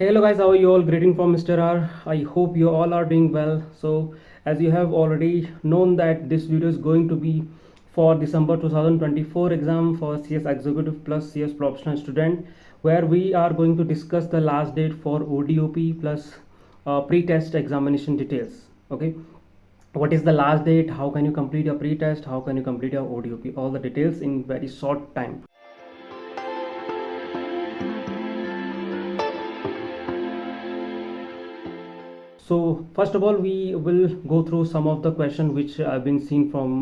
Hello guys, how are you all? Greeting from Mr. R. I hope you all are doing well. So as you have already known that this video is going to be for December 2024 exam for CS Executive plus CS Professional student, where we are going to discuss the last date for ODOP plus pre-test examination details. Okay, what is the last date, how can you complete your pre-test, how can you complete your ODOP, all the details in very short time. So first of all, we will go through some of the questions which I've been seeing from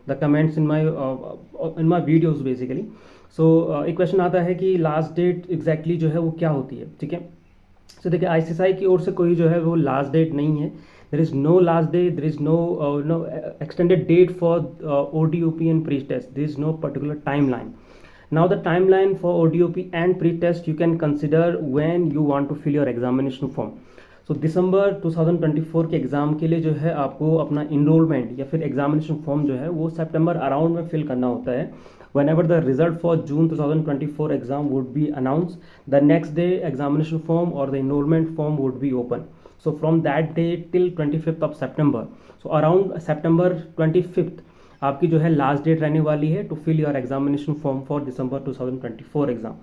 the comments in my videos basically. So एक question आता है कि last date exactly जो है वो क्या होती है, ठीक है. तो देखिए आईसीएसआई की ओर से कोई जो है वो लास्ट डेट नहीं है. There is no last date, there is no extended date for ODOP and pre test. There is no particular timeline. Now the timeline for ODOP and pre-test you can consider when you want to fill your examination form. So दिसंबर 2024 के exam के लिए जो है आपको अपना enrolment या फिर examination form जो है वो सितंबर अराउंड में फिल करना होता है. Whenever the result for June 2024 exam would be announced, the next day examination form or the enrollment form would be open. So from that day till 25th of September, so around September 25th आपकी जो है last date रहने वाली है to fill your examination form for December 2024 exam.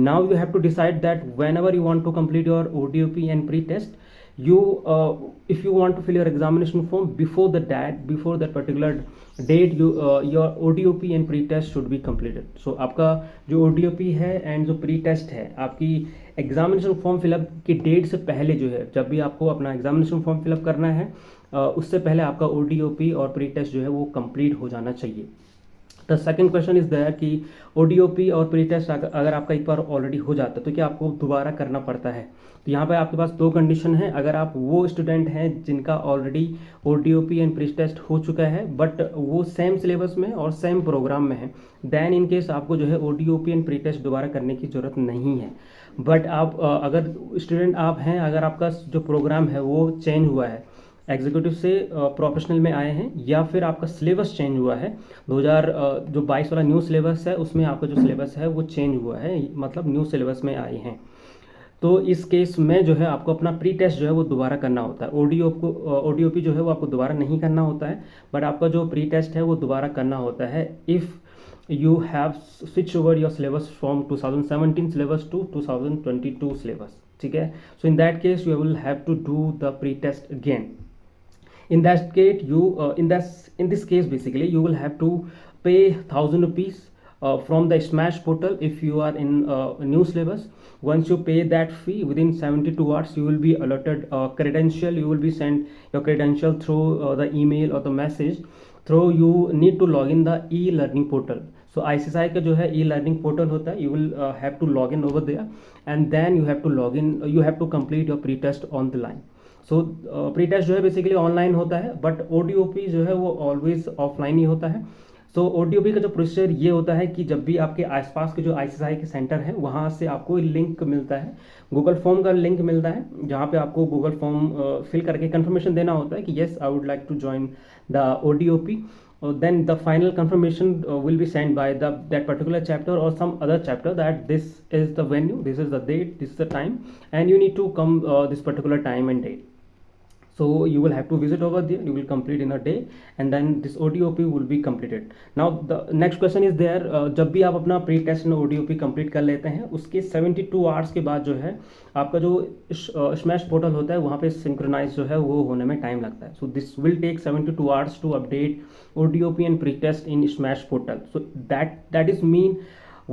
Now you have to decide that whenever you want to complete your ODOP and pre-test, if you want to fill your examination form before that particular date, your ODOP and pre-test should be completed. So आपका जो ODOP है and जो pre-test है, आपकी examination form fill up की date से पहले जो है, जब भी आपको अपना एग्जामिनेशन फॉर्म फिलअप करना है उससे पहले आपका ODOP और pre-test जो है वो कंप्लीट हो जाना चाहिए. The second question is that कि ODOP और प्री टेस्ट अगर आपका एक बार ऑलरेडी हो जाता है तो क्या आपको दोबारा करना पड़ता है. तो यहाँ पे आपके पास दो कंडीशन है. अगर आप वो स्टूडेंट हैं जिनका already ODOP and pre test हो चुका है बट वो सेम सिलेबस में और सेम प्रोग्राम में है, देन इन केस आपको जो है ODOP एंड प्री टेस्ट दोबारा करने की ज़रूरत नहीं है. बट आप अगर स्टूडेंट आप हैं, अगर आपका जो प्रोग्राम है वो चेंज हुआ है, एग्जीक्यूटिव से प्रोफेशनल में आए हैं, या फिर आपका सिलेबस चेंज हुआ है, 2022 वाला न्यू सिलेबस है उसमें आपका जो सिलेबस है वो चेंज हुआ है, मतलब न्यू सिलेबस में आए हैं, तो इस केस में जो है आपको अपना प्री टेस्ट जो है वो दोबारा करना होता है. ODOP जो है वो आपको दोबारा नहीं करना होता है, बट आपका जो प्री टेस्ट है वो दोबारा करना होता है if you have switch over your syllabus from 2017 syllabus to 2022 syllabus. ठीक है. So in that case you will have to do the pre-test again. In that case in this case basically you will have to pay 1,000 rupees from the Smash portal if you are in new syllabus. Once you pay that fee, within 72 hours you will be allotted credential. You will be sent your credential through the email or the message through you need to log in the e-learning portal. So ICSI का जो है e-learning portal होता है, you will have to log in over there and then you have to complete your pre-test on the line. So pre test जो है basically online होता है but ODOP जो है वो ऑलवेज ऑफलाइन ही होता है. सो ODOP का जो प्रोसीजर ये होता है कि जब भी आपके आसपास के जो ICSI के सेंटर हैं वहाँ से आपको लिंक मिलता है, गूगल फॉर्म का लिंक मिलता है, जहाँ पे आपको गूगल फॉर्म फिल करके कंफर्मेशन देना होता है कि yes I would like to join the ODOP. Then the final confirmation will be sent by that particular chapter or some other chapter that this is the venue, this is the date, this is the time, and you need to come this particular time and date. So you will have to visit over there, you will complete in a day and then this ODOP will be completed. Now the next question is there, जब भी आप अपना pre test में ODOP complete कर लेते हैं उसके 72 hours के बाद जो है आपका जो स्मैश पोर्टल होता है वहाँ पे सिंक्रोनाइज जो है वो होने में टाइम लगता है. So this will take 72 hours to update ODOP and pre test in smash portal. So that is mean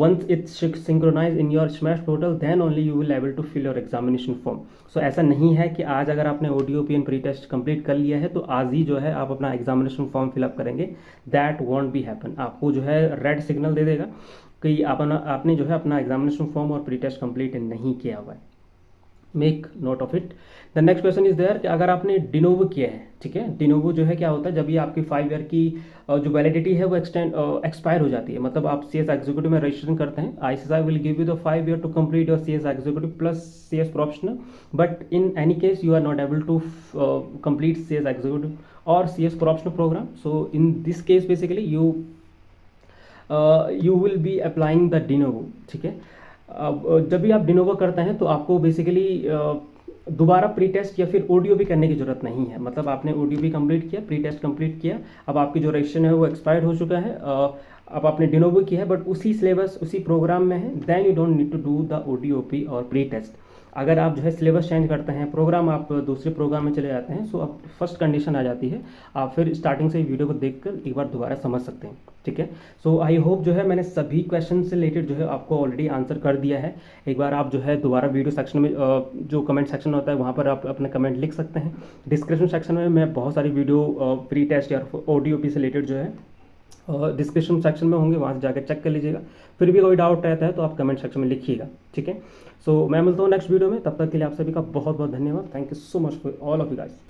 once it's synchronized in your Smash portal then only you will able to fill your examination form. So ऐसा नहीं है कि आज अगर आपने ODOP and pre-test complete कर लिया है तो आज ही जो है आप अपना एग्जामिनेशन फॉर्म फिलअप करेंगे. That want be happen. आपको जो है रेड सिग्नल दे देगा कि आपने जो है अपना एग्जामिनेशन फॉर्म और प्री टेस्ट कंप्लीट नहीं किया हुआ है. Make note of it. The next question is there कि अगर आपने डिनोवो किया है, ठीक है, डिनोवो जो है क्या होता है, जब ये आपकी 5 ईयर की जो वैलिडिटी है वो एक्सपायर हो जाती है, मतलब आप CS एग्जीक्यूटिव में रजिस्ट्रेशन करते हैं, ICSI will give you the 5 year to complete your CS executive plus CS professional, but in any case you are not able to complete CS executive और CS professional programme. So in this case basically you will be applying the de novo. ठीक है. अब जब भी आप de novo करते हैं तो आपको बेसिकली दोबारा प्री टेस्ट या फिर ओडीओ भी करने की ज़रूरत नहीं है। मतलब आपने ओडीओ भी कंप्लीट किया, प्री टेस्ट कंप्लीट किया, अब आपकी जो रजिस्ट्रेशन है वो एक्सपायर्ड हो चुका है, अब आपने डिनोवो किया है बट उसी सिलेबस उसी प्रोग्राम में है, then you don't need to do the ODOP और प्री टेस्ट। अगर आप जो है सिलेबस चेंज करते हैं, प्रोग्राम आप दूसरे प्रोग्राम में चले जाते हैं, सो अब फर्स्ट कंडीशन आ जाती है, आप फिर स्टार्टिंग से ही वीडियो को देखकर एक बार दोबारा समझ सकते हैं। ठीक है, सो आई होप जो है मैंने सभी क्वेश्चन से रिलेटेड जो है आपको ऑलरेडी आंसर कर दिया है। एक बार आप जो है दोबारा वीडियो सेक्शन में जो कमेंट सेक्शन होता है वहाँ पर आप अपने कमेंट लिख सकते हैं। डिस्क्रिप्शन सेक्शन में मैं बहुत सारी वीडियो प्री टेस्ट या ओडीओपी से रिलेटेड जो है डिस्क्रिप्शन सेक्शन में होंगे, वहाँ से जाकर चेक कर लीजिएगा। फिर भी कोई डाउट रहता है तो आप कमेंट सेक्शन में लिखिएगा। ठीक है, सो मैं मिलता हूँ नेक्स्ट वीडियो में, तब तक के लिए आप सभी का बहुत बहुत धन्यवाद। Thank you so much for all of you guys.